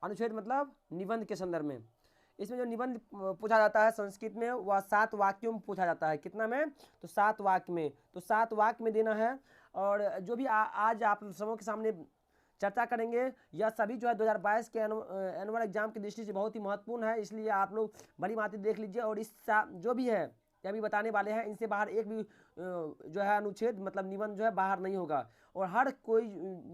अनुच्छेद मतलब निबंध के संदर्भ में। इसमें जो निबंध पूछा जाता है संस्कृत में वह 7 वाक्यों में पूछा जाता है। कितना में? तो 7 वाक्य में। तो 7 वाक्य में देना है। और जो भी आज आप सबों के सामने चर्चा करेंगे यह सभी जो है 2022 के एनुअल एग्जाम की दृष्टि से बहुत ही महत्वपूर्ण है, इसलिए आप लोग बड़ी मात्रा देख लीजिए। और इस जो भी है ये अभी बताने वाले हैं इनसे बाहर एक भी जो है अनुच्छेद मतलब निबंध जो है बाहर नहीं होगा। और हर कोई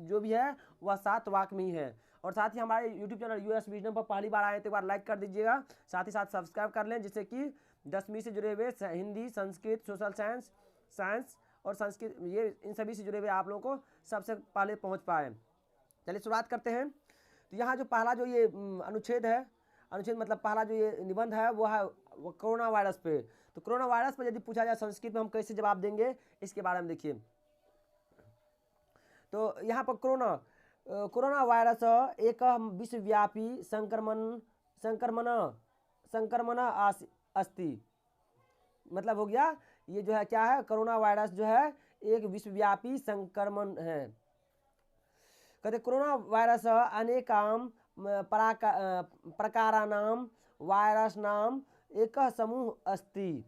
जो भी है वह 7 वाक्य में ही है। और साथ ही हमारे YouTube चैनल यूएस विजडम पर पहली बार आए तो एक बार लाइक कर दीजिएगा, साथ ही साथ सब्सक्राइब कर लें, जिससे कि 10वीं से जुड़े हुए हिंदी, संस्कृत, सोशल साइंस और संस्कृत ये इन सभी से जुड़े हुए आप लोगों को सबसे पहले पहुँच पाए। चलिए शुरुआत करते हैं। तो यहाँ जो पहला जो ये अनुच्छेद है, अनुच्छेद मतलब पहला जो ये निबंध है वो है कोरोना वायरस पे। तो कोरोना वायरस पर यदि पूछा जाए संस्कृत में हम कैसे जवाब देंगे इसके बारे में देखिए। तो यहाँ पर कोरोना वायरस एक विश्वव्यापी संक्रमण अस्ति। मतलब हो गया ये जो है क्या है, कोरोना वायरस जो है एक विश्वव्यापी संक्रमण है। कहते कोरोना वायरस अनेकाम प्रकाराणाम वायरस नाम एक समूह अस्ति।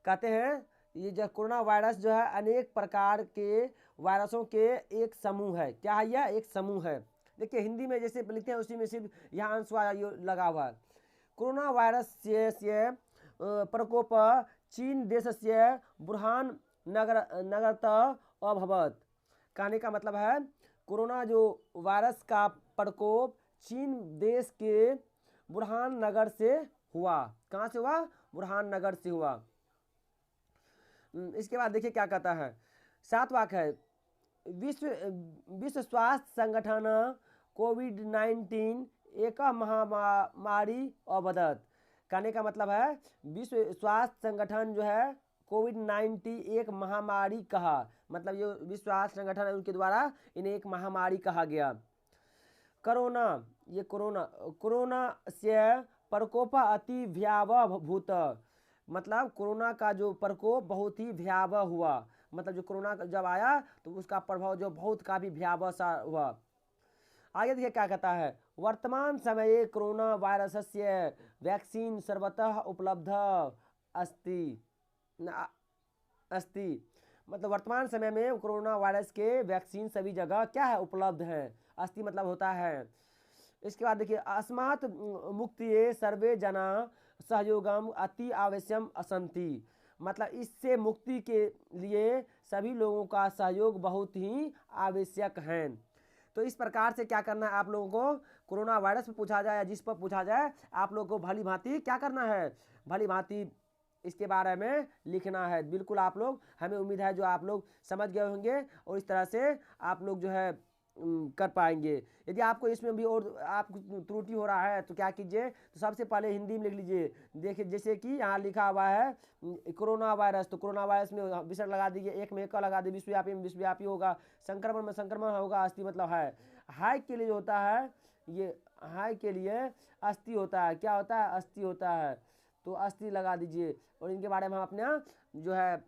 कहते हैं ये जो कोरोना वायरस जो है अनेक प्रकार के वायरसों के एक समूह है। क्या है यह? एक समूह है। देखिए हिंदी में जैसे लिखते हैं उसी में सिर्फ यहाँ अनुस्वार लगा हुआ है। कोरोना वायरस से प्रकोप चीन देश से वुहान नगरत अभवत। कहने का मतलब है कोरोना जो वायरस का प्रकोप चीन देश के वुहान नगर से हुआ। कहाँ से हुआ? वुहान नगर से हुआ। इसके बाद देखिए क्या कहता है, 7 वाक्य है। विश्व स्वास्थ्य संगठन कोविड-19 एक महामारी अवदत। कहने का मतलब है विश्व स्वास्थ्य संगठन जो है कोविड-19 एक महामारी कहा। मतलब ये विश्व स्वास्थ्य संगठन है उनके द्वारा इन्हें एक महामारी कहा गया। कोरोना से प्रकोप अति भयावह भूत। मतलब कोरोना का जो प्रकोप बहुत ही भयावह हुआ। मतलब जो कोरोना जब आया तो उसका प्रभाव जो बहुत काफ़ी भयावह सा हुआ। आगे देखिए क्या कहता है, वर्तमान समय कोरोना वायरस से वैक्सीन सर्वतः उपलब्ध अस्ति। मतलब वर्तमान समय में कोरोना वायरस के वैक्सीन सभी जगह क्या है? उपलब्ध है। अस्ति मतलब होता है। इसके बाद देखिए अस्मात् मुक्ति सर्वे जना सहयोगम अति आवश्यम असंति। मतलब इससे मुक्ति के लिए सभी लोगों का सहयोग बहुत ही आवश्यक है। तो इस प्रकार से क्या करना है आप लोगों को, कोरोना वायरस पर पूछा जाए या जिस पर पूछा जाए आप लोगों को भली भांति क्या करना है, भली भांति इसके बारे में लिखना है। बिल्कुल आप लोग, हमें उम्मीद है जो आप लोग समझ गए होंगे और इस तरह से आप लोग जो है कर पाएंगे। यदि आपको इसमें भी और आपको त्रुटि हो रहा है तो क्या कीजिए, तो सबसे पहले हिंदी में लिख लीजिए। देखिए जैसे कि यहाँ लिखा हुआ है कोरोना वायरस, तो कोरोना वायरस में विसर्ग लगा दीजिए, एक में का लगा दीजिए, विश्वव्यापी में विश्वव्यापी होगा, संक्रमण में संक्रमण होगा, अस्थि मतलब है। हाई के लिए जो होता है ये हाई के लिए अस्थि होता है। क्या होता है? अस्थि होता है। तो अस्थि लगा दीजिए। और इनके बारे में हम अपना जो है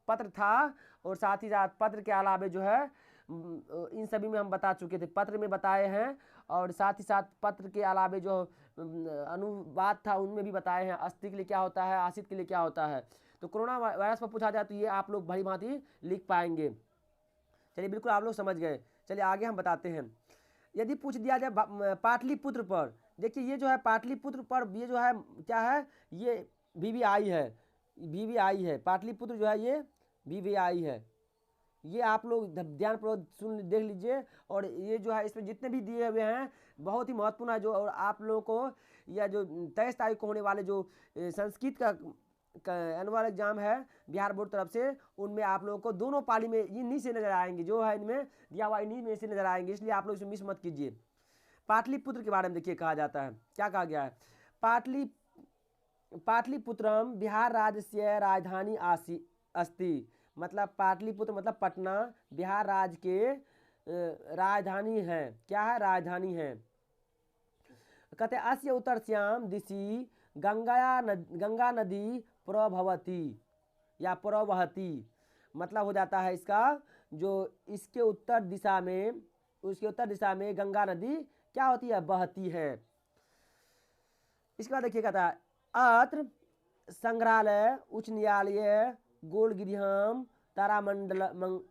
पत्र था और साथ ही साथ पत्र के अलावे जो है इन सभी में हम बता चुके थे, पत्र में बताए हैं। और साथ ही साथ पत्र के अलावे जो अनुवाद था उनमें भी बताए हैं अस्थि के लिए क्या होता है, आसित के लिए क्या होता है। तो कोरोना वायरस पर पूछा जाए तो ये आप लोग भली भांति लिख पाएंगे। चलिए बिल्कुल आप लोग समझ गए। चलिए आगे हम बताते हैं। यदि पूछ दिया जाए पाटलिपुत्र पर, देखिए ये जो है पाटलिपुत्र पर ये जो है क्या है, ये VVI है। VVI है पाटलिपुत्र जो है ये VVI है। ये आप लोग ध्यानपूर्वक सुन देख लीजिए। और ये जो है इसमें जितने भी दिए हुए हैं बहुत ही महत्वपूर्ण है। जो और आप लोगों को या जो 23 तारीख को होने वाले जो संस्कृत का एनुअल एग्जाम है बिहार बोर्ड तरफ से, उनमें आप लोगों को दोनों पाली में इन्हीं से नजर आएंगे, जो है इनमें दिया हुआ इन्हीं में से नजर आएंगे। इसलिए आप लोग इसे मिस मत कीजिए। पाटलिपुत्र के बारे में देखिए कहा जाता है, क्या कहा गया है, पाटलिपुत्रम बिहार राज्य से राजधानी अस्ति। मतलब पाटलिपुत्र मतलब पटना बिहार राज्य के राजधानी है। क्या है? राजधानी है। कहते अस्य उत्तरस्याम दिशि गंगा नदी प्रभवती या प्रवहती। मतलब हो जाता है इसका जो इसके उत्तर दिशा में, उसके उत्तर दिशा में गंगा नदी क्या होती है, बहती है। इसके बाद देखिए कहता है अत्र संग्रहालय, उच्च न्यायालय, गोलगृहम, तारामंडल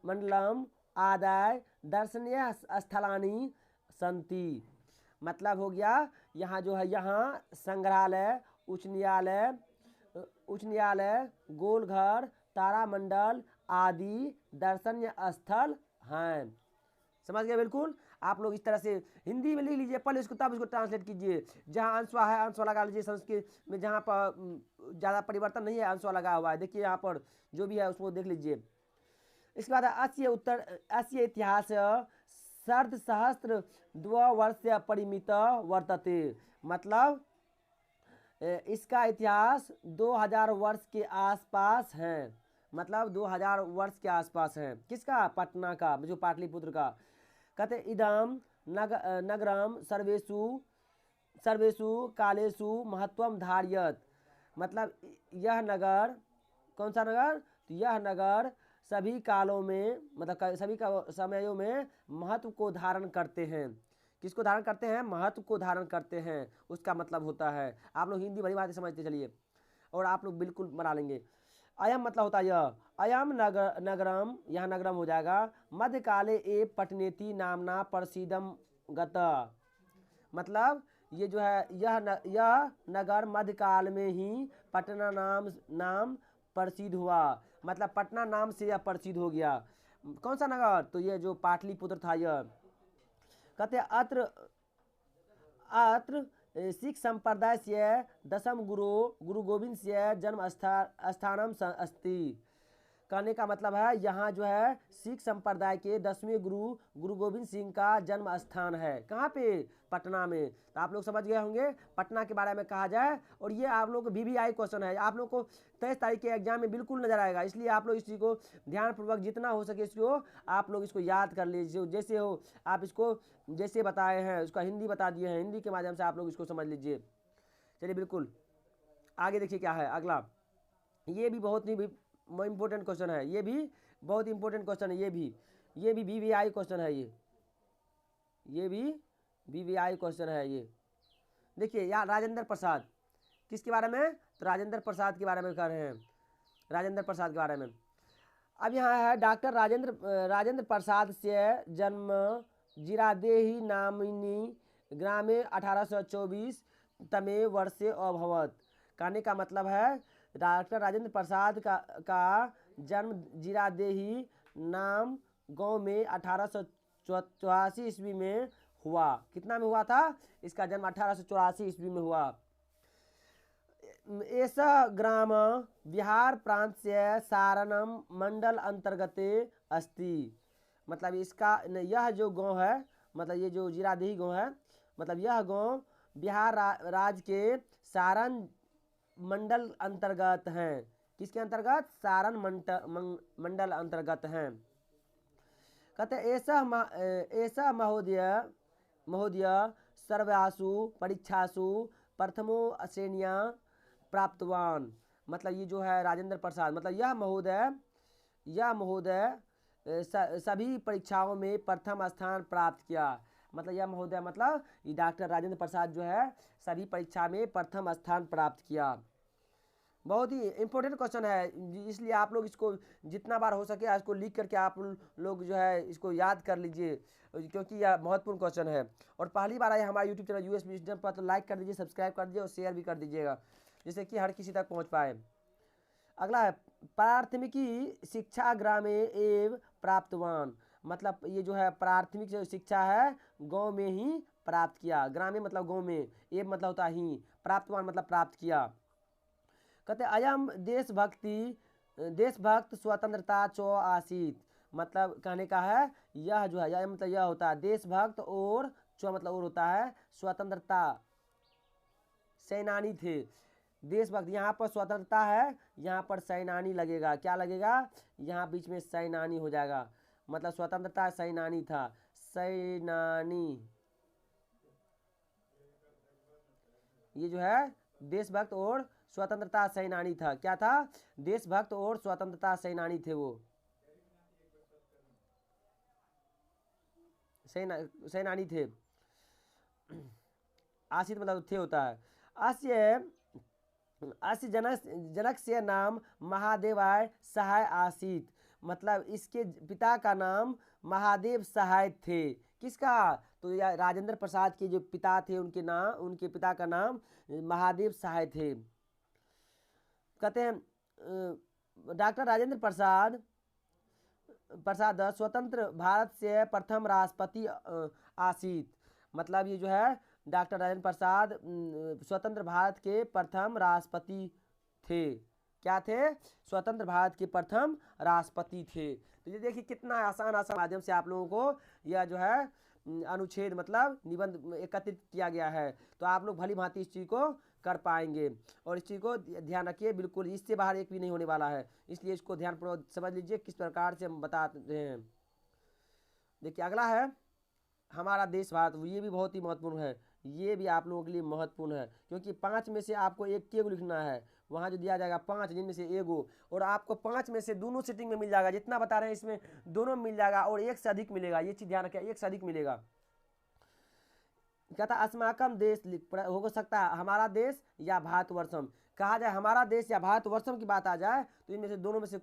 मंडलम आदाय दर्शनीय स्थलानि संति। मतलब हो गया यहाँ जो है, यहाँ संग्रहालय, उच्च न्यायालय, गोलघर, तारामंडल आदि दर्शनीय स्थल हैं। समझ गए बिल्कुल। आप लोग इस तरह से हिंदी में लिख लीजिए पहले इसको, तब इसको ट्रांसलेट कीजिए। जहाँ अंशवा है अंशवा लगा लीजिए, संस्कृत में जहाँ पर ज़्यादा परिवर्तन नहीं है अंशवा लगा हुआ है, देखिए यहाँ पर जो भी है उसको देख लीजिए। इसके बाद अस्य इतिहास शर्ध सहस्त्र द्वर्ष परिमित वर्तते। मतलब इसका इतिहास 2000 वर्ष के आसपास है। मतलब 2000 वर्ष के आसपास है। किसका, पटना का, जो पाटलिपुत्र का। कहते इदम नगरम सर्वेषु कालेषु महत्वम धारयत। मतलब यह नगर, कौन सा नगर, तो यह नगर सभी कालों में, मतलब सभी समयों में महत्व को धारण करते हैं। किसको धारण करते हैं, महत्व को धारण करते हैं, उसका मतलब होता है। आप लोग हिंदी बड़ी बातें समझते चलिए और आप लोग बिल्कुल बना लेंगे। अयम मतलब होता है यह, अयम नगरम, यहाँ नगरम हो जाएगा, मध्यकाले ए पटनेति नामना प्रसिद्धम गता। मतलब ये जो है यह नगर मध्यकाल में ही पटना नाम प्रसिद्ध हुआ। मतलब पटना नाम से यह प्रसिद्ध हो गया। कौन सा नगर, तो ये जो पाटलिपुत्र था यह। कहते अत्र सिख संप्रदाय से दशम गुरु गोविंद से जन्म स्थानम अस्ति। कहने का मतलब है यहाँ जो है सिख संप्रदाय के 10वें गुरु गोविंद सिंह का जन्म स्थान है। कहाँ पे, पटना में। तो आप लोग समझ गए होंगे पटना के बारे में कहा जाए। और ये आप लोग को VVI क्वेश्चन है, आप लोग को 23 तारीख के एग्जाम में बिल्कुल नजर आएगा। इसलिए आप लोग इस चीज़ को ध्यानपूर्वक जितना हो सके इसको आप लोग इसको याद कर लीजिए। जैसे हो आप इसको जैसे बताए हैं उसका हिंदी बता दिए हैं, हिंदी के माध्यम से आप लोग इसको समझ लीजिए। चलिए बिल्कुल आगे देखिए क्या है अगला। ये भी बहुत ही इम्पोर्टेंट क्वेश्चन है, ये भी बहुत इंपॉर्टेंट क्वेश्चन है। ये भी VVI क्वेश्चन है। ये भी VVI क्वेश्चन है। ये देखिए यार, राजेंद्र प्रसाद, किसके बारे में, तो राजेंद्र प्रसाद के बारे में कर रहे हैं, राजेंद्र प्रसाद के बारे में। अब यहाँ है डॉक्टर राजेंद्र प्रसाद से जन्म जीरादेही नामिनी ग्रामे 1824 तमे वर्षे अभवत। कहने का मतलब है डॉक्टर राजेंद्र प्रसाद का जन्म जीरादेही नाम गांव में 1884 ईस्वी में हुआ। कितना में हुआ था, इसका जन्म 1884 ईस्वी में हुआ। ऐसा ग्राम बिहार प्रांत से सारणम मंडल अंतर्गते अस्ति। मतलब इसका यह जो गांव है, मतलब ये जो जीरादेही गांव है, मतलब यह गांव बिहार राज्य के सारण मंडल अंतर्गत हैं। किसके अंतर्गत, सारण मंडल अंतर्गत हैं। कहते ऐसा महोदय सर्वासु परीक्षासु प्रथमो श्रेणियां प्राप्तवान। मतलब ये जो है राजेंद्र प्रसाद, मतलब यह महोदय सभी परीक्षाओं में प्रथम स्थान प्राप्त किया। मतलब यह महोदय मतलब ये डॉक्टर राजेंद्र प्रसाद जो है सभी परीक्षा में प्रथम स्थान प्राप्त किया। बहुत ही इंपॉर्टेंट क्वेश्चन है, इसलिए आप लोग इसको जितना बार हो सके इसको लिख करके आप लोग जो है इसको याद कर लीजिए, क्योंकि यह महत्वपूर्ण क्वेश्चन है। और पहली बार आए हमारे यूट्यूब चैनल US विजडम पर तो लाइक कर दीजिए, सब्सक्राइब कर दीजिए और शेयर भी कर दीजिएगा, जिससे कि हर किसी तक पहुंच पाए। अगला है प्राथमिकी शिक्षा ग्रामे एवं प्राप्तवान। मतलब ये जो है प्राथमिक जो शिक्षा है गांव में ही प्राप्त किया। ग्रामीण मतलब गांव में, एवं मतलब होता ही, प्राप्तवान मतलब प्राप्त किया। कहते अयम देशभक्त स्वतंत्रता चो आसीत। मतलब कहने का है यह जो है यह मतलब यह होता है देशभक्त, और चो मतलब और होता है स्वतंत्रता सेनानी थे। देशभक्त, यहाँ पर स्वतंत्रता है, यहाँ पर सेनानी लगेगा। क्या लगेगा, यहाँ बीच में सेनानी हो जाएगा। मतलब स्वतंत्रता सेनानी था, सेनानी। ये जो है देशभक्त और स्वतंत्रता सेनानी था। क्या था, देशभक्त और स्वतंत्रता सेनानी थे वो, सेनानी थे। आसित मतलब थे होता है। अस्य अस्य जनक जनक से नाम महादेवाय सहाय आसित, मतलब इसके पिता का नाम महादेव सहाय थे। किसका? तो या राजेंद्र प्रसाद के जो पिता थे उनके पिता का नाम महादेव सहाय थे। कहते हैं डॉक्टर राजेंद्र प्रसाद स्वतंत्र भारत से प्रथम राष्ट्रपति आसीत, मतलब ये जो है डॉक्टर राजेंद्र प्रसाद स्वतंत्र भारत के प्रथम राष्ट्रपति थे। क्या थे? स्वतंत्र भारत के प्रथम राष्ट्रपति थे। तो ये देखिए कितना आसान माध्यम से आप लोगों को यह जो है अनुच्छेद मतलब निबंध एकत्रित किया गया है। तो आप लोग भली भांति इस चीज़ को कर पाएंगे और इस चीज़ को ध्यान रखिए, बिल्कुल इससे बाहर एक भी नहीं होने वाला है, इसलिए इसको ध्यानपूर्वक समझ लीजिए किस प्रकार से हम बता रहे हैं। देखिए अगला है हमारा देश भारत, ये भी बहुत ही महत्वपूर्ण है, ये भी आप लोगों के लिए महत्वपूर्ण है क्योंकि 5 में से आपको एक के लिखना है, वहाँ जो दिया जाएगा 5 जिनमें से एगो, और आपको 5 में से दोनों सीटिंग में मिल जाएगा, जितना बता रहे हैं इसमें दोनों मिल जाएगा और एक से अधिक मिलेगा, ये चीज़ ध्यान रखें, एक से अधिक मिलेगा। क्या था? अस्माकम देश हो सकता है हमारा देश या भारतवर्षम, कहा जाए हमारा देश या भारतवर्षम की बात आ जाए तो इनमें से दोनों में से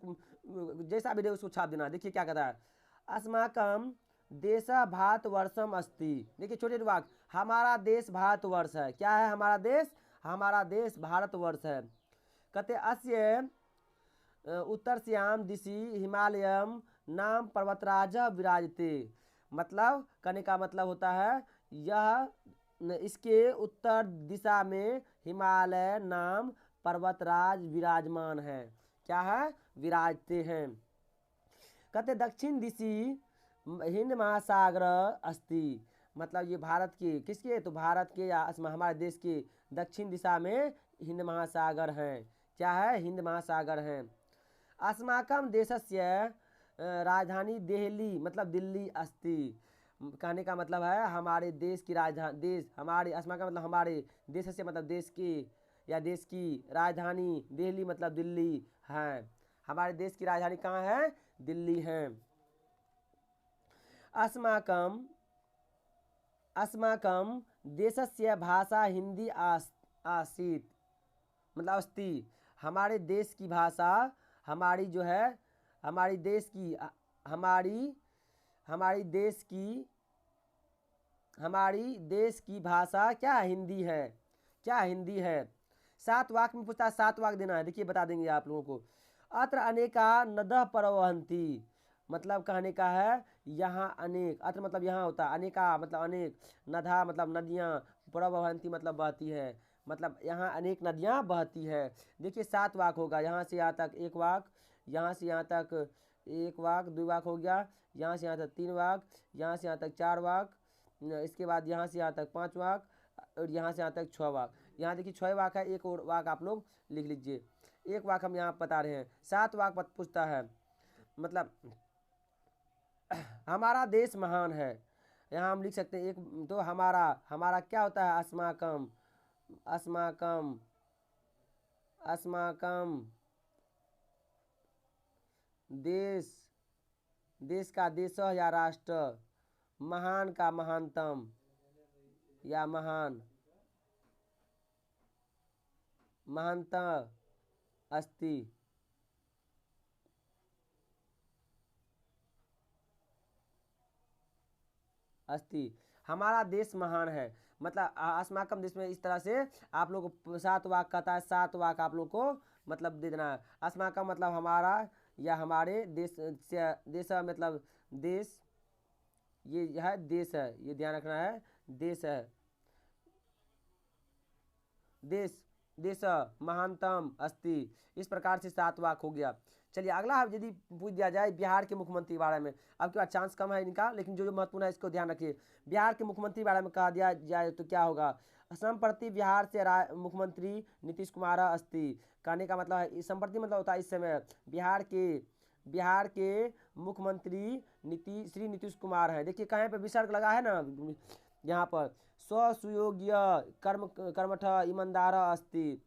जैसा भी दे उसको छाप देना। देखिए क्या कहता है, अस्माकम देश भारतवर्षम अस्ति। देखिए छोटे वाक्य, हमारा देश भारतवर्ष है। क्या है? हमारा देश, हमारा देश भारतवर्ष है। कहते अस्य उत्तर श्याम दिशि हिमालयम नाम पर्वतराज विराजते, मतलब कहने का मतलब होता है यह इसके उत्तर दिशा में हिमालय नाम पर्वतराज विराजमान है। क्या है? विराजते हैं। कहते दक्षिण दिशि हिंद महासागर अस्ति, मतलब ये भारत के किसके? तो भारत के या हमारे देश के दक्षिण दिशा में हिंद महासागर हैं। क्या है? हिंद महासागर हैं। अस्माकम देशस्य राजधानी दिल्ली, मतलब दिल्ली अस्ति, कहने का मतलब है हमारे देश की राजधानी, देश हमारे अस्माकम मतलब हमारे देश से मतलब देश की या देश की राजधानी दिल्ली मतलब दिल्ली है। हमारे देश की राजधानी कहाँ है? दिल्ली है। अस्माकम अस्माकम देशस्य भाषा हिंदी आसीत, मतलब अस्ति, हमारे देश की भाषा, हमारी जो है हमारी देश की हमारी देश की भाषा क्या? हिंदी है। क्या? हिंदी है। 7 वाक्य में पूछता है, 7 वाक्य देना है, देखिए बता देंगे आप लोगों को। अत्र अनेका नदः प्रवहन्ति, मतलब कहने का है यहाँ अनेक, अत्र मतलब यहाँ होता है, अनेका मतलब अनेक, नदा मतलब नदियाँ, प्रवहन्ति मतलब बहती है, मतलब यहाँ अनेक नदियाँ बहती है। देखिए 7 वाक होगा, यहाँ से यहाँ तक 1 वाक, यहाँ से यहाँ तक 1 वाक, 2 वाक हो गया, यहाँ से यहाँ तक 3 वाक, यहाँ से यहाँ तक 4 वाक, इसके बाद यहाँ से यहाँ तक 5 वाक और यहाँ से यहाँ तक 6 वाक। यहाँ देखिए 6 वाक है, एक और वाक आप लोग लिख लीजिए, 1 वाक हम यहाँ बता रहे हैं। 7 वाक पूछता है, मतलब हमारा देश महान है, यहाँ हम लिख सकते हैं एक तो हमारा क्या होता है? अस्माकम, अस्माकम अस्माकम देश, देश का देश या राष्ट्र, महान का महानतम या महान, महानता अस्ति। हमारा देश महान है, मतलब अस्माकम देश में इस तरह से आप लोग को 7 वाक कहता है, 7 वाक आप लोग को मतलब दे देना है। अस्माकम मतलब हमारा या हमारे देश से, देश मतलब देश, ये है देश है, ये ध्यान रखना है, देश है, देश देश महानतम अस्ति। इस प्रकार से 7 वाक हो गया। चलिए अगला यदि पूछ दिया जाए बिहार के मुख्यमंत्री के बारे में, आपके पास चांस कम है इनका, लेकिन जो महत्वपूर्ण है इसको ध्यान रखिए। बिहार के मुख्यमंत्री के बारे में कहा दिया जाए तो क्या होगा? संप्रति बिहार से मुख्यमंत्री नीतीश कुमार अस्ति, कहने का मतलब है संप्रति मतलब होता है इस समय बिहार के मुख्यमंत्री श्री नीतीश कुमार हैं। देखिए कहाँ पे विसर्ग लगा है ना, यहाँ पर स्वसुयोग्य कर्मठ ईमानदार अस्ति,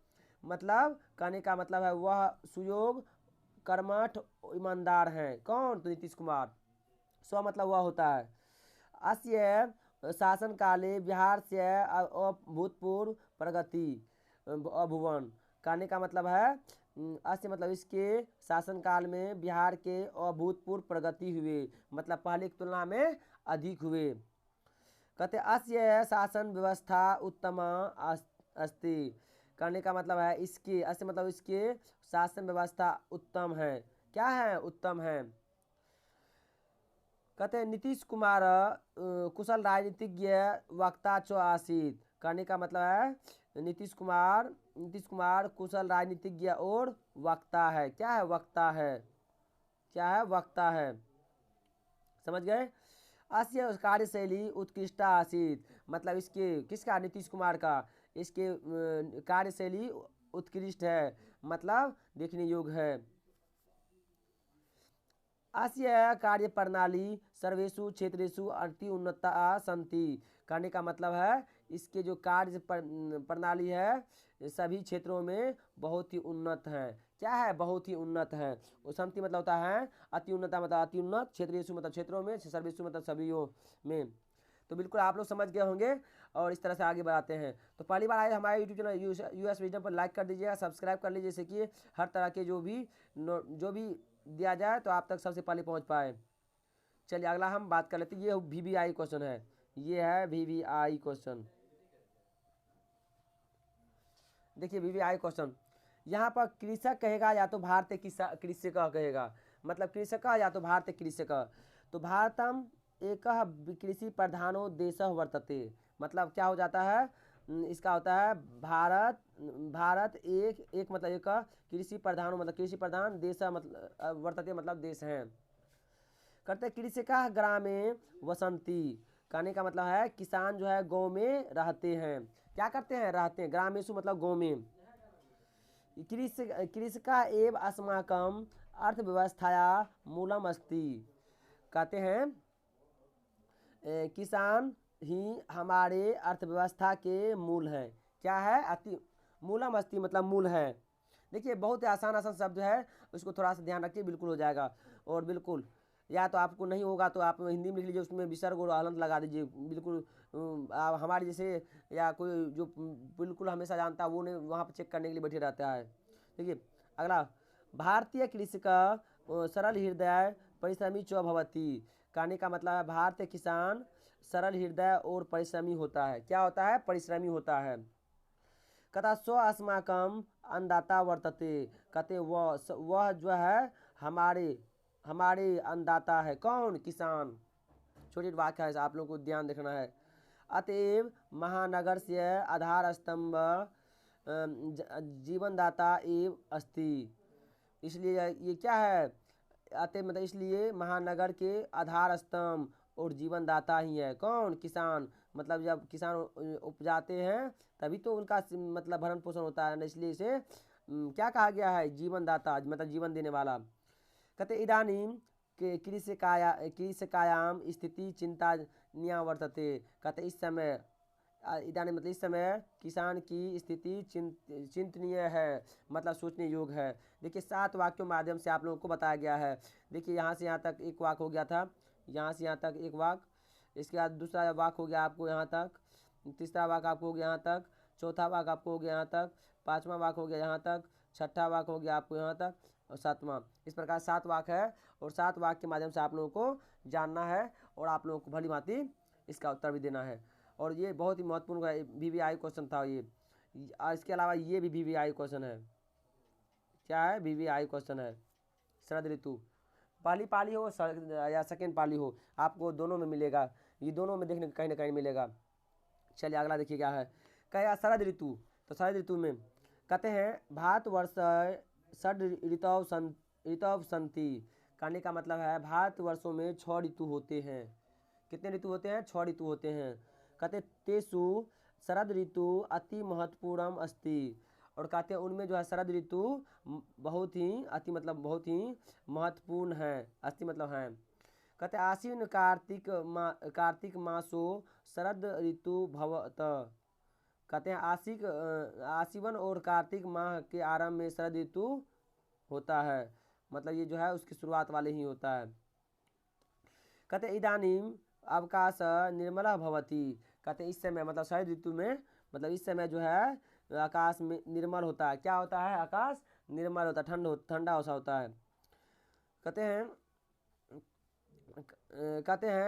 मतलब कहने का मतलब है वह सुयोग कर्मठ ईमानदार हैं। कौन? तो नीतीश कुमार। स्व मतलब वह होता है। अस्य शासन काले बिहार से अभूतपूर्व प्रगति अभुवन। कहने का मतलब है अस्य मतलब इसके शासन काल में बिहार के अभूतपूर्व प्रगति हुए, मतलब पहले की तुलना में अधिक हुए। कहते अस्य शासन व्यवस्था उत्तम अस्ति। कहने का मतलब है इसके, अस्य मतलब इसके शासन व्यवस्था उत्तम है। क्या है? उत्तम है। कहते हैं नीतीश कुमार कुशल राजनीतिज्ञ वक्ता च आसीत। कहने का मतलब है नीतीश कुमार कुशल राजनीतिज्ञ और वक्ता है। क्या है? वक्ता है। क्या है? वक्ता है। समझ गए? अस्य कार्यशैली उत्कृष्ट आसीत, मतलब इसके किसका? नीतीश कुमार का। इसके कार्यशैली उत्कृष्ट है, मतलब देखने योग्य है। अस्य कार्य प्रणाली सर्वेषु क्षेत्रेषु अति उन्नता सन्ति। कहने का मतलब है इसके जो कार्य प्रणाली है सभी क्षेत्रों में बहुत ही उन्नत है। क्या है? बहुत ही उन्नत है। सन्ति मतलब होता है अति उन्नता, मतलब अति उन्नत, क्षेत्रेषु मतलब क्षेत्रों में, सर्वेषु मतलब सभी में। तो बिल्कुल आप लोग समझ गए होंगे और इस तरह से आगे बढ़ाते हैं। तो पहली बार आए हमारे यूट्यूब चैनल यूएस विजडम पर लाइक कर दीजिएगा, सब्सक्राइब कर लीजिए, जैसे कि हर तरह के जो भी दिया जाए तो आप तक सबसे पहले पहुंच पाए। चलिए अगला हम बात कर लेते हैं। ये VVI क्वेश्चन है, ये है VVI क्वेश्चन। देखिए VVI क्वेश्चन, यहाँ पर कृषक कहेगा या तो भारतीय कृषक कहेगा, मतलब कृषक या तो भारतीय कृषक। तो भारतम एक कृषि प्रधानो देश वर्तते, मतलब क्या हो जाता है इसका होता है भारत एक मतलब एक कृषि प्रधानो मतलब कृषि प्रधान देश मतलब वर्तते मतलब देश है। करते कृषिका ग्रामे वसंती। कहने का मतलब है किसान जो है गाँव में रहते हैं। क्या करते हैं? रहते हैं। ग्रामेशु मतलब गाँव में। कृषिका एव अस्माकम अर्थव्यवस्थाया मूलम अस्ति। कहते हैं किसान ही हमारे अर्थव्यवस्था के मूल है। क्या है? अति मूलम अस्ति मतलब मूल है। देखिए बहुत ही आसान शब्द है, उसको थोड़ा सा ध्यान रखिए, बिल्कुल हो जाएगा। और बिल्कुल या तो आपको नहीं होगा तो आप हिंदी में लिख लीजिए, उसमें विसर्ग और हलंत लगा दीजिए। बिल्कुल हमारे जैसे या कोई जो बिल्कुल हमेशा जानता है वो नहीं वहाँ पर चेक करने के लिए बैठे रहता है। देखिए अगला, भारतीय कृषि का सरल हृदय परिश्रमी च भवती। कहने का मतलब है भारतीय किसान सरल हृदय और परिश्रमी होता है। क्या होता है? परिश्रमी होता है। कथा स्व अस्माकम अन्नदाता वर्तते। कहते वह जो है हमारे अन्नदाता है। कौन? किसान। छोटी वाक्य है, आप लोगों को ध्यान देखना है। अतएव महानगर से आधार स्तंभ जीवनदाता एव अस्ति। इसलिए ये क्या है? अतएव मतलब इसलिए महानगर के आधार स्तंभ और जीवनदाता ही है। कौन? किसान। मतलब जब किसान उपजाते हैं तभी तो उनका मतलब भरण पोषण होता है ना, इसलिए इसे क्या कहा गया है? जीवनदाता, मतलब जीवन देने वाला। कहते इदानीम के कृषिकायाम स्थिति चिंता वर्तते। कहते इस समय इदानी मतलब इस समय किसान की स्थिति चिंतनीय है, मतलब सोचने योग्य है। देखिए 7 वाक्यों के माध्यम से आप लोगों को बताया गया है। देखिए यहाँ से यहाँ तक एक वाक्य हो गया था, यहाँ से यहाँ तक एक वाक्य, इसके बाद दूसरा वाक्य हो गया आपको यहाँ तक, तीसरा वाक्य आपको हो गया यहाँ तक, चौथा वाक्य आपको हो गया यहाँ तक, पाँचवा वाक्य हो गया यहाँ तक, छठा वाक्य हो गया आपको यहाँ तक और सातवां। इस प्रकार 7 वाक्य है और 7 वाक्य के माध्यम से आप लोगों को जानना है और आप लोगों को भली भांति इसका उत्तर भी देना है। और ये बहुत ही महत्वपूर्ण VVI क्वेश्चन था ये। और इसके अलावा ये भी VVI क्वेश्चन है। क्या है? VVI क्वेश्चन है। शरद ऋतु पहली पाली हो या सेकेंड पाली हो, आपको दोनों में मिलेगा, ये दोनों में देखने कहीं ना कहीं मिलेगा। चलिए अगला देखिए क्या है। कहेगा शरद ऋतु। तो शरद ऋतु में कहते हैं भारतवर्ष षड ऋतव संति। कहने का मतलब है भारतवर्षों में 6 ऋतु होते हैं। कितने ऋतु होते हैं? 6 ऋतु होते हैं। कहते तेसु शरद ऋतु अति महत्वपूर्णम अस्ति। और कहते हैं उनमें जो है शरद ऋतु बहुत ही अति मतलब बहुत ही महत्वपूर्ण है। अस्ति मतलब है। कहते आश्विन कार्तिक मासो शरद ऋतु भवत। कहते हैं आश्विन और कार्तिक माह के आरंभ में शरद ऋतु होता है, मतलब ये जो है उसकी शुरुआत वाले ही होता है। कहते इदानीम अवकाश निर्मला भवती। कहते हैं इस समय मतलब शरद ऋतु में, मतलब इस समय जो है आकाश में निर्मल होता है। क्या होता है? आकाश निर्मल होता है, ठंडा सा होता है। कहते हैं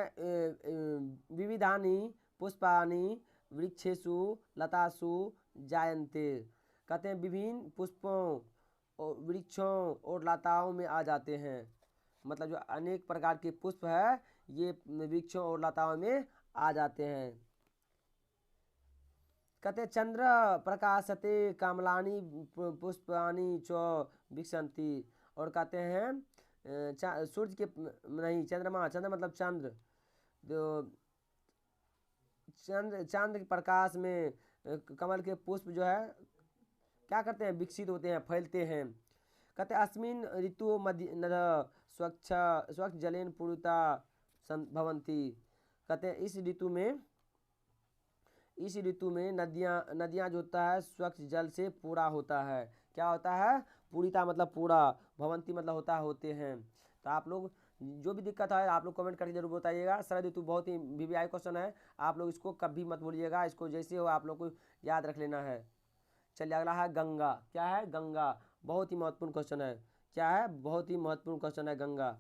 विविधानि पुष्पानि वृक्षेषु लतासु जायन्ते। कहते हैं विभिन्न पुष्पों और वृक्षों और लताओं में आ जाते हैं। मतलब जो अनेक प्रकार के पुष्प है ये वृक्षों और लताओं में आ जाते हैं। कहते चंद्र प्रकाशते कमलानी पुष्पानि च विकसंती। और कहते हैं सूर्य के नहीं, चंद्रमा, चंद्र मतलब चंद्र, जो चंद्र के प्रकाश में कमल के पुष्प जो है क्या करते हैं? विकसित होते हैं, फैलते हैं। कहते अस्मिन् ऋतु मध्य स्वच्छ जलेन पूरिता भवन्ति। कहते हैं इस ऋतु में नदियाँ जो होता है स्वच्छ जल से पूरा होता है। क्या होता है? पूरिता मतलब पूरा, भवंती मतलब होते हैं। तो आप लोग जो भी दिक्कत है आप लोग कमेंट करके जरूर बताइएगा। शरद ऋतु बहुत ही वीवीआई क्वेश्चन है, आप लोग इसको कभी मत भूलिएगा, इसको जैसे हो आप लोग को याद रख लेना है। चलिए अगला है गंगा। क्या है? गंगा। बहुत ही महत्वपूर्ण क्वेश्चन है। क्या है? बहुत ही महत्वपूर्ण क्वेश्चन है गंगा।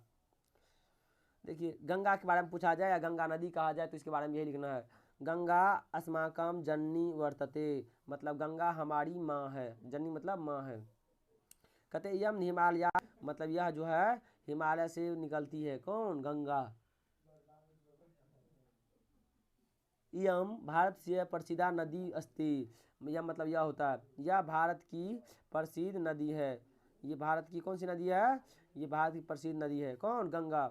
देखिए गंगा के बारे में पूछा जाए या गंगा नदी कहा जाए तो इसके बारे में यही लिखना है। गंगा अस्माकं जननी वर्तते। मतलब गंगा हमारी माँ है। जननी मतलब माँ है। कहते यम हिमालय, मतलब यह जो है हिमालय से निकलती है। कौन? गंगा। यम भारत से प्रसिद्ध नदी अस्ति। यह मतलब यह होता है, यह भारत की प्रसिद्ध नदी है। ये भारत की कौन सी नदी है? ये भारत की प्रसिद्ध नदी है। कौन? गंगा।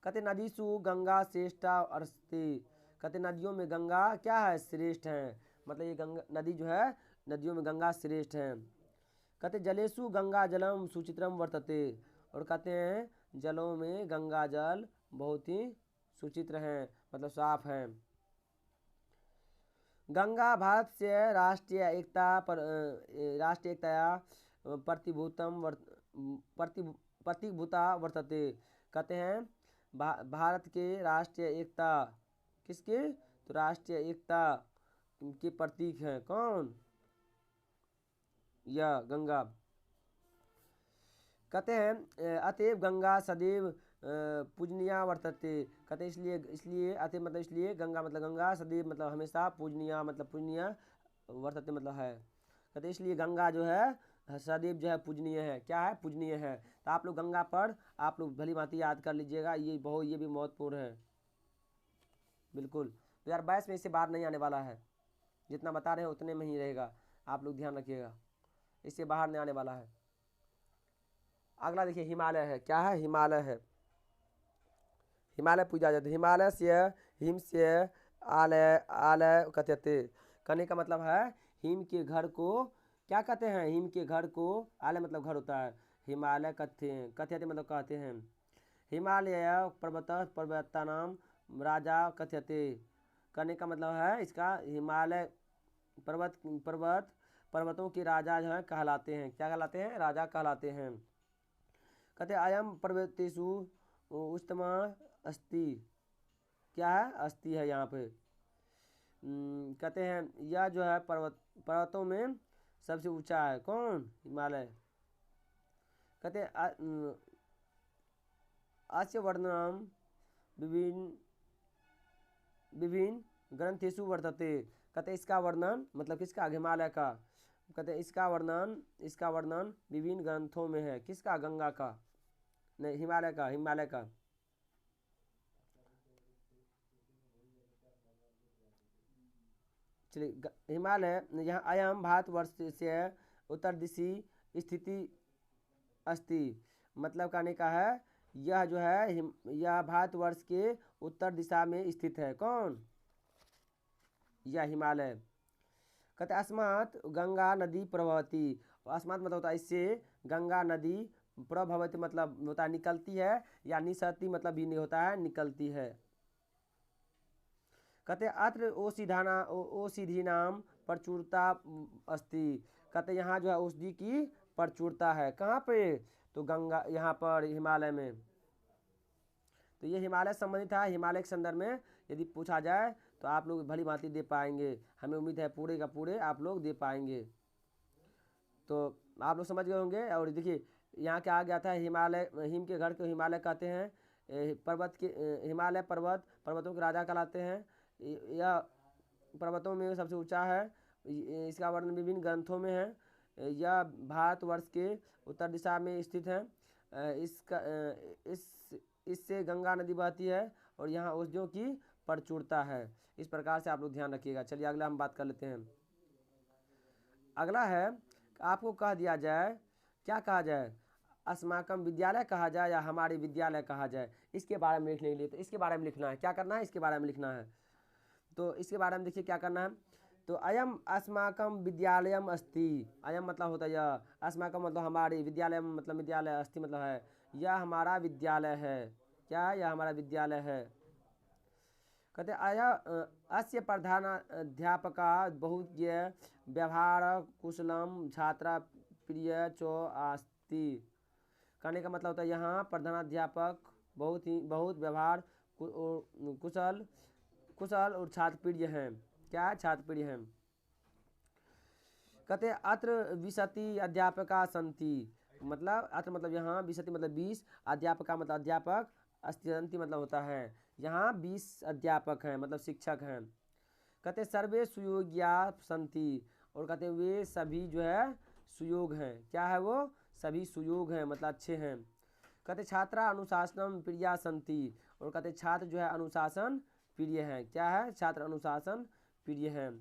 कहते नदीसु गंगा श्रेष्ठा अस्ति। कहते नदियों में गंगा क्या है? श्रेष्ठ है। मतलब ये गंगा नदी जो है, नदियों में गंगा श्रेष्ठ है। कहते जलेसु गंगा जलम सुचित्रम वर्तते। और कहते हैं जलों में गंगा जल बहुत ही सुचित्र हैं, मतलब साफ है। गंगा भारत से राष्ट्रीय एकता प्रतिभूता वर्तते। कहते हैं भारत के राष्ट्रीय एकता किसके? तो राष्ट्रीय एकता के प्रतीक हैं। कौन? यह गंगा। कहते हैं अतएव गंगा सदैव पूजनीया वर्तते। कहते इसलिए अतएव मतलब इसलिए, गंगा मतलब गंगा, सदैव मतलब हमेशा, पूजनीया मतलब पूजनीय, वर्तते मतलब है। कहते इसलिए गंगा जो है सदैव जो है पूजनीय है। क्या है? पूजनीय है। तो आप लोग गंगा पर आप लोग भली भांति याद कर लीजिएगा, ये भी महत्वपूर्ण है। बिल्कुल। 2022 में इससे बाहर नहीं आने वाला है, जितना बता रहे हैं उतने में ही रहेगा, आप लोग ध्यान रखिएगा, इससे बाहर नहीं आने वाला है। अगला देखिए हिमालय है। क्या है? हिमालय है। हिमालय पूजा जाता है। हिमालय से हिम से आलय कथ्यते। कहने का मतलब है हिम के घर को क्या कहते हैं? हिम के घर को आलय मतलब घर होता है, हिमालय कथ्यते मतलब कहते हैं। हिमालय पर्वतानाम राजा कथ्यते। कहने का मतलब है इसका हिमालय पर्वतों के राजा जो है कहलाते हैं। क्या कहलाते हैं? राजा कहलाते हैं। कहते अयम पर्वतेषु उच्चतमा अस्ति। क्या है? अस्ति है यहाँ पे। कहते हैं यह जो है पर्वतों में सबसे ऊंचा है। कौन? हिमालय। कहते अस्य वर्णनम विभिन्न ग्रंथेषु वर्तते। कहते इसका वर्णन मतलब किसका? हिमालय का। कहते इसका वर्णन विभिन्न ग्रंथों में है। किसका? गंगा का, नहीं हिमालय का। चलिए हिमालय यहाँ अयम भारतवर्ष से उत्तर दिशि स्थिति अस्ति। मतलब कहने का है यह जो है यह भारतवर्ष के उत्तर दिशा में स्थित है। कौन? यह हिमालय। कहते अस्मात् गंगा नदी प्रवहती। अस्मात् मतलब होता है इससे, गंगा नदी प्रभवती मतलब होता है निकलती है, या निसरती मतलब भी नहीं होता है निकलती है। कहते अत्र औषधि नाम प्रचुरता अस्ति। कहते यहाँ जो है औषधि की प्रचुरता है। कहाँ पे? तो गंगा, यहाँ पर हिमालय में। तो ये हिमालय संबंधित था। हिमालय के संदर्भ में यदि पूछा जाए तो आप लोग भली भांति दे पाएंगे, हमें उम्मीद है पूरे का पूरे आप लोग दे पाएंगे। तो आप लोग समझ गए होंगे। और देखिए यहाँ क्या आ गया था, हिमालय, हिम के घर को हिमालय कहते हैं। पर्वत के हिमालय पर्वत पर्वतों के राजा कहलाते हैं। यह पर्वतों में सबसे ऊंचा है। इसका वर्णन विभिन्न ग्रंथों में है। यह भारतवर्ष के उत्तर दिशा में स्थित है। इसका इससे गंगा नदी बहती है और यहाँ औषधियों की प्रचुरता है। इस प्रकार से आप लोग ध्यान रखिएगा। चलिए अगला हम बात कर लेते हैं। अगला है, आपको कह दिया जाए, क्या कहा जाए, अस्माकम विद्यालय कहा जाए या हमारे विद्यालय कहा जाए, इसके बारे में लिखने के लिए। तो इसके बारे में लिखना है, क्या करना है, इसके बारे में लिखना है। तो इसके बारे में देखिए क्या करना है। तो अयम अस्माकम विद्यालयम अस्ति, अयम मतलब होता है यह, अस्माकम मतलब हमारी, विद्यालय मतलब विद्यालय, अस्ति मतलब है, यह हमारा विद्यालय है। क्या, यह हमारा विद्यालय है। कहते अय अस्य प्रधानाध्यापका बहुज्ञ व्यवहार कुशलम छात्रा प्रिय चो आस्ति। कहने का मतलब होता है यहाँ प्रधानाध्यापक बहुत व्यवहार कुशल और छात्र प्रिय हैं। क्या, छात्र प्रिय हैं। कहते अत्र विशति अध्यापका संति, मतलब अत्र मतलब यहाँ, विशति मतलब 20, अध्यापका मतलब अध्यापक, अस्ति मतलब होता है यहाँ 20 अध्यापक हैं, मतलब शिक्षक हैं। कहते सर्वे सुयोग्या संति, और कहते वे सभी जो है सुयोग हैं। क्या है वो, सभी सुयोग हैं, मतलब अच्छे हैं। कहते छात्रा अनुशासनम प्रिया संति, और कहते छात्र जो है अनुशासन प्रिय हैं। क्या है, छात्र अनुशासन प्रिय हैं।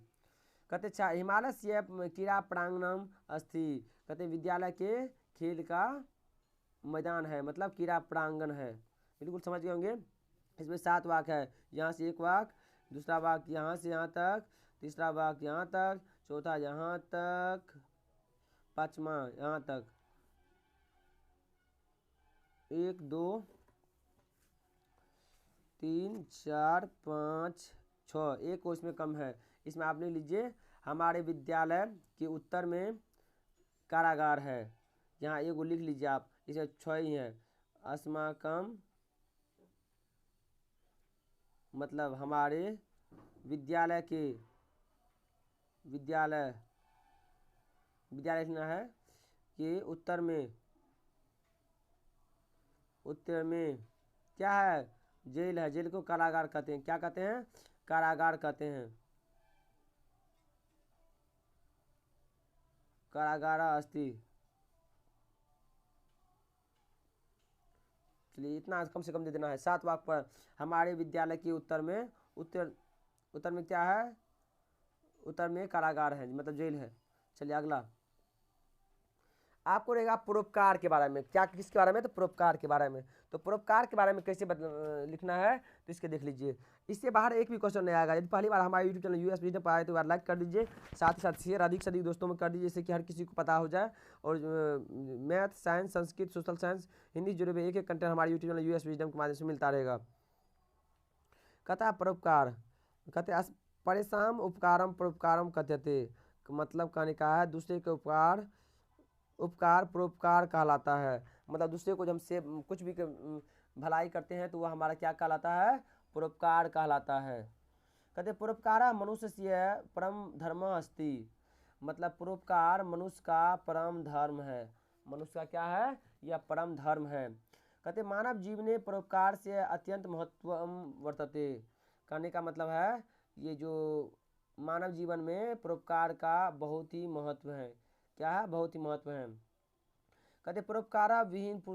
कहते हिमालय से क्रीड़ा प्रांगणम अस्ति, कहते विद्यालय के खेल का मैदान है, मतलब क्रीड़ा प्रांगण है। बिल्कुल समझ गए होंगे। इसमें 7 वाक्य है, यहाँ से 1 वाक्य, दूसरा वाक्य यहाँ से यहाँ तक, तीसरा वाक्य यहाँ तक, चौथा यहाँ तक, पांचवा यहाँ तक। 1 2 3 4 5 6, एक को इसमें कम है। इसमें आप लिख लीजिए हमारे विद्यालय के उत्तर में कारागार है। यहाँ एक को लिख लीजिए आप, इसमें 6 ही है। अस्माकम मतलब हमारे विद्यालय के, विद्यालय लिखना है कि उत्तर में क्या है, जेल है। जेल को कारागार कहते हैं। क्या कहते हैं, कारागार कहते हैं। कारागारा अस्ति। चलिए इतना कम से कम दे देना है। 7 वाक्य पर हमारे विद्यालय के उत्तर में क्या है, उत्तर में कारागार है, मतलब जेल है। चलिए अगला आपको रहेगा परोपकार के बारे में। क्या, किसके बारे में, तो परोपकार के बारे में। तो परोपकार के बारे में कैसे लिखना है, तो इसके देख लीजिए। इससे बाहर एक भी क्वेश्चन नहीं आएगा। यदि पहली बार हमारे यूट्यूब चैनल यूएस विजडम पर आए तो एक बार लाइक कर दीजिए, साथ ही साथ शेयर अधिक से अधिक दोस्तों में कर दीजिए, जिससे कि हर किसी को पता हो जाए। और math, science, Sanskrit, social science, Hindi जुड़े हुए एक कंटेंट हमारे यूट्यूब चैनल यूएस विजडम के माध्यम से मिलता रहेगा। कहता परोपकार, कहते परेशान उपकारम परोपकारम कथ्यते, मतलब कहने का है दूसरे के उपकार परोपकार कहलाता है। मतलब दूसरे को जब से कुछ भी भलाई करते हैं तो वह हमारा क्या कहलाता है, परोपकार कहलाता है। कहते परोपकारा मनुष्य से परम धर्म अस्ति, मतलब परोपकार मनुष्य का परम धर्म है। मनुष्य का क्या है, यह परम धर्म है। कहते मानव जीवने परोपकार से अत्यंत महत्व वर्तते, कहने का मतलब है ये जो मानव जीवन में परोपकार का बहुत ही महत्व है। क्या है, बहुत ही महत्व है। कहते परोपकारा विहीन पुरुष